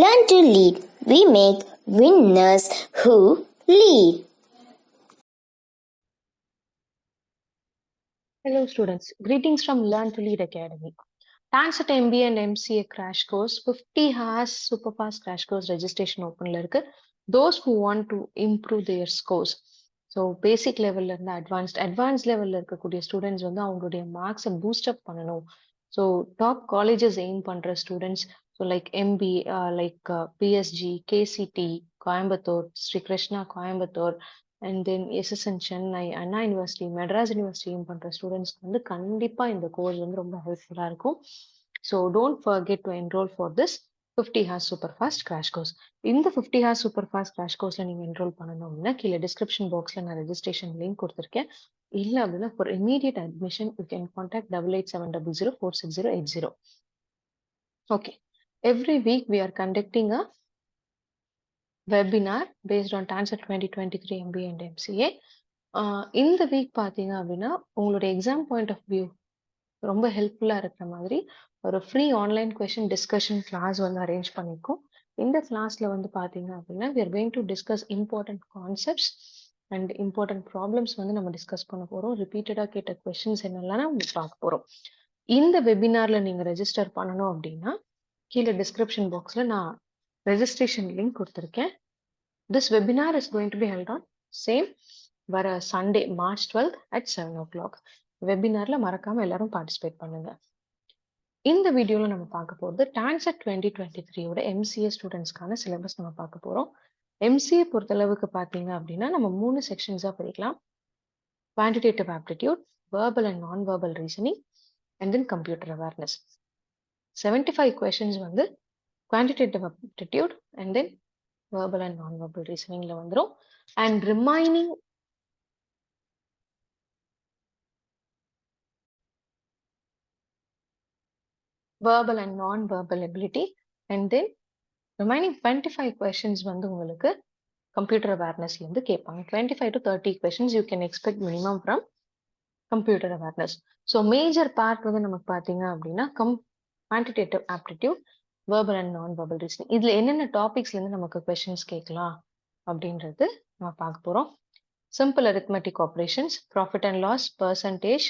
Learn to lead. We make winners who lead. Hello students, greetings from Learn to Lead Academy. TANCET MBA and MCA crash course 50 hours super fast crash course registration open la irukku. Those who want to improve their scores. So basic level la irundha advanced level la irukக்கூடிய students வந்து அவங்களுடைய marks boost up பண்ணனும். So top colleges aim பண்ற students, so like MBA, PSG, KCT, Coimbatore, Sri Krishna Coimbatore, and then SSN Chennai, Anna University, Madras University aim பண்ற ஸ்டூடெண்ட்ஸ்க்கு வந்து கண்டிப்பா இந்த course வந்து ரொம்ப ஹெல்ப்ஃபுல்லா இருக்கும். So don't forget to enroll for this 50 hours super fast crash course. இந்த 50 hours super fast crash course நீங்க enroll பண்ணணும்னா கீழே description boxல நான் registration link கொடுத்திருக்கேன். இல்ல அப்படின்னா for immediate admission you can contact 8870046080. Okay. Every week we are conducting a webinar based on TANCET 2023 MBA and MCA. இந்த week பார்த்தீங்க அப்படின்னா உங்களுடைய எக்ஸாம் பாயிண்ட் ஆஃப் வியூ ரொம்ப ஹெல்ப்ஃபுல்லாக இருக்கிற மாதிரி ஒரு free online question discussion class வந்து அரேஞ்ச் பண்ணியிருக்கோம். இந்த கிளாஸ்ல வந்து பார்த்தீங்க அப்படின்னா we are going to discuss important concepts and important problems வந்து நம்ம டிஸ்கஸ் பண்ண போகிறோம். ரிப்பீட்டடாக கேட்ட கொஷின்ஸ் என்னெல்லாம் நம்ம பார்க்க போகிறோம். இந்த வெபினார்ல நீங்கள் ரெஜிஸ்டர் பண்ணணும் அப்படின்னா கீழே டிஸ்கிரிப்ஷன் பாக்ஸில் நான் ரெஜிஸ்ட்ரேஷன் லிங்க் கொடுத்துருக்கேன். This webinar is going to be held on same வர Sunday, March 12th at 7 o'clock. வெபினார்ல மறக்காம எல்லாரும் பார்ட்டிசிபேட் பண்ணுங்க. இந்த வீடியோல நம்ம பார்க்க போறது TANCET 2023 ஓட MCA ஸ்டூடெண்ட்ஸ்க்கான சிலபஸ் நம்ம பார்க்க போறோம். MCA பொறுத்தளவுக்கு பார்த்தீங்க அப்படின்னா நம்ம 3 செக்ஷன்ஸா பிரிக்கலாம். Quantitative aptitude, verbal and non-verbal reasoning, and then computer awareness. 75 questions வந்து quantitative aptitude and then verbal and non-verbal reasoningல வந்துரும். And remaining verbal and non-verbal ability, and then remaining 25 questions வந்து உங்களுக்கு computer awareness இருந்து கேட்பாங்க. 25 to 30 questions you can expect minimum from computer awareness. So major part வந்து நமக்கு பார்த்தீங்க அப்படின்னா quantitative aptitude, verbal and non-verbal reasoning. இதுல என்னென்ன டாபிக்ஸ்ல இருந்து நமக்கு questions கேட்கலாம் அப்படின்றது நம்ம பார்க்க போறோம். Simple arithmetic operations, profit and loss, percentage,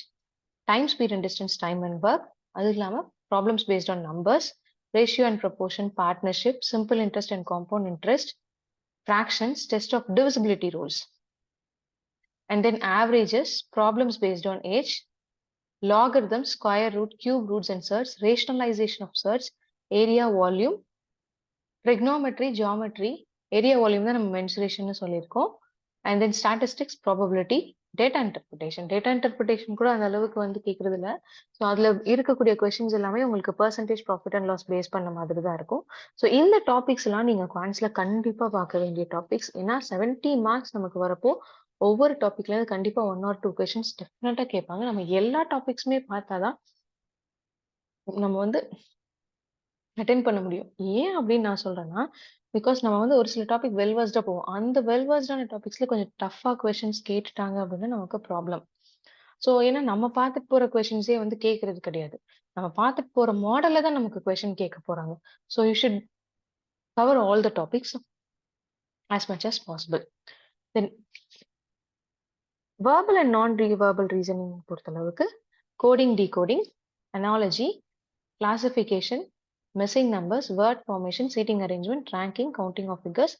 time, speed and distance, time and work. அது இல்லாம problems based on numbers, ratio and proportion, partnership, simple interest and compound interest, fractions, test of divisibility rules. And then averages, problems based on age, logarithms, square root, cube roots and surds, rationalization of surds, area volume, trigonometry, geometry, area volume தான் நம்ம mensuration சொல்லியிருக்கோம். And then statistics, probability, data interpretation. Data interpretation கூட அந்த அளவுக்கு வந்து கேட்கறது இல்லை. So அதில் இருக்கக்கூடிய கொஸ்டின்ஸ் எல்லாமே உங்களுக்கு percentage profit and loss base பண்ண மாதிரி தான் இருக்கும். ஸோ இந்த டாபிக்ஸ் எல்லாம் நீங்கள் குவான்ஸ்ல கண்டிப்பாக பார்க்க வேண்டிய டாபிக்ஸ். ஏன்னா 70 மார்க்ஸ் நமக்கு வரப்போ ஒவ்வொரு டாபிக்லேருந்து கண்டிப்பாக 1 or 2 கொஸ்டின்ஸ் டெஃபினட்டாக கேட்பாங்க. நம்ம எல்லா டாபிக்ஸுமே பார்த்தாதான் நம்ம வந்து அட்டென்ட் பண்ண முடியும். ஏன் அப்படின்னு நான் சொல்றேன்னா பிகாஸ் நம்ம வந்து ஒரு சில டாபிக் வெல்வர்ஸ்டா போவோம். அந்த வெல்வர்ஸ்டான டாபிக்ஸ்ல கொஞ்சம் டஃபா கொஸ்டின்ஸ் கேட்டுட்டாங்க அப்படின்னா நமக்கு ப்ராப்ளம். ஸோ ஏன்னா நம்ம பார்த்துட்டு போற கொஸ்டின்ஸே வந்து கேட்கறது கிடையாது. நம்ம பார்த்துட்டு போற மாடல்ல தான் நமக்கு கொஸ்டின் கேட்க போறாங்க. So you should cover all the topics as much as possible. Then verbal and non-verbal reasoning பொறுத்தளவுக்கு coding, decoding, analogy, classification, missing numbers, word formation, seating arrangement, ranking, counting of figures,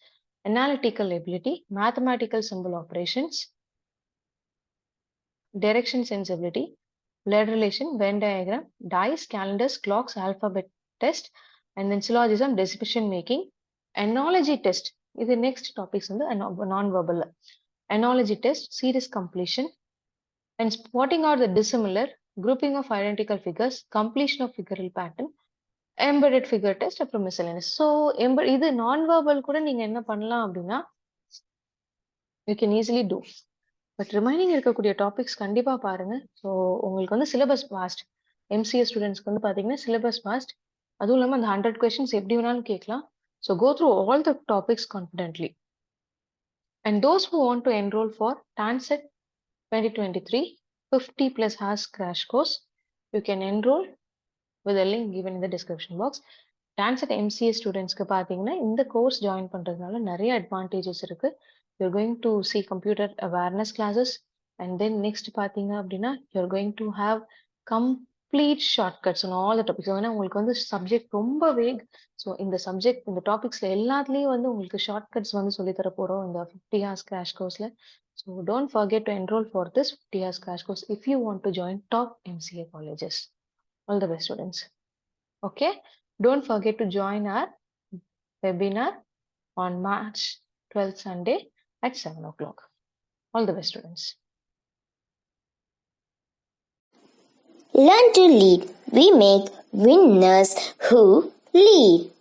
analytical ability, mathematical symbol operations, direction sensibility, blood relation, Venn diagram, dice, calendars, clocks, alphabet test, and then syllogism, decision making, analogy test. இது next topics வந்து non-verbal. Analogy test, series completion, and spotting out the dissimilar, grouping of identical figures, completion of figural pattern, embedded figure test, அப்புறம் miscellaneous. So இது non-verbal கூட நீங்க என்ன பண்ணலாம் அப்படின்னா you can easily do. But remaining இருக்கக்கூடிய topics கண்டிப்பா பாருங்க. ஸோ உங்களுக்கு வந்து சிலபஸ் பாஸ்ட், MCA ஸ்டூடெண்ட்ஸ்க்கு வந்து பாத்தீங்கன்னா சிலபஸ் பாஸ்ட். அதுவும் இல்லாமல் அந்த 100 கொஸ்டின்ஸ் எப்படி வேணாலும் கேட்கலாம். So go through all the topics confidently. And those who want to enrol for TANCET 2023 50+ hours crash course, you can enroll with a link given in the description box. TANCET MCA ஸ்டூடெண்ட்ஸ்க்கு பார்த்தீங்கன்னா இந்த course join பண்ணுறதுனால நிறைய advantages இருக்கு. You're going to see computer awareness classes and then next பார்த்தீங்க அப்படின்னா you're going to have complete shortcuts on all the topics. ஏன்னா உங்களுக்கு வந்து சப்ஜெக்ட் ரொம்ப வேக். ஸோ இந்த சப்ஜெக்ட் இந்த டாபிக்ஸ்ல எல்லாத்துலேயும் வந்து உங்களுக்கு ஷார்ட்கட்ஸ் வந்து சொல்லித்தர போகிறோம் இந்த 50 hours crash course. So don't forget to enroll for this 50 hours crash course if you want to join top MCA colleges. All the best, students. Okay. Don't forget to join our webinar on March 12th Sunday at 7 o'clock. All the best, students. Learn to lead. We make winners who lead.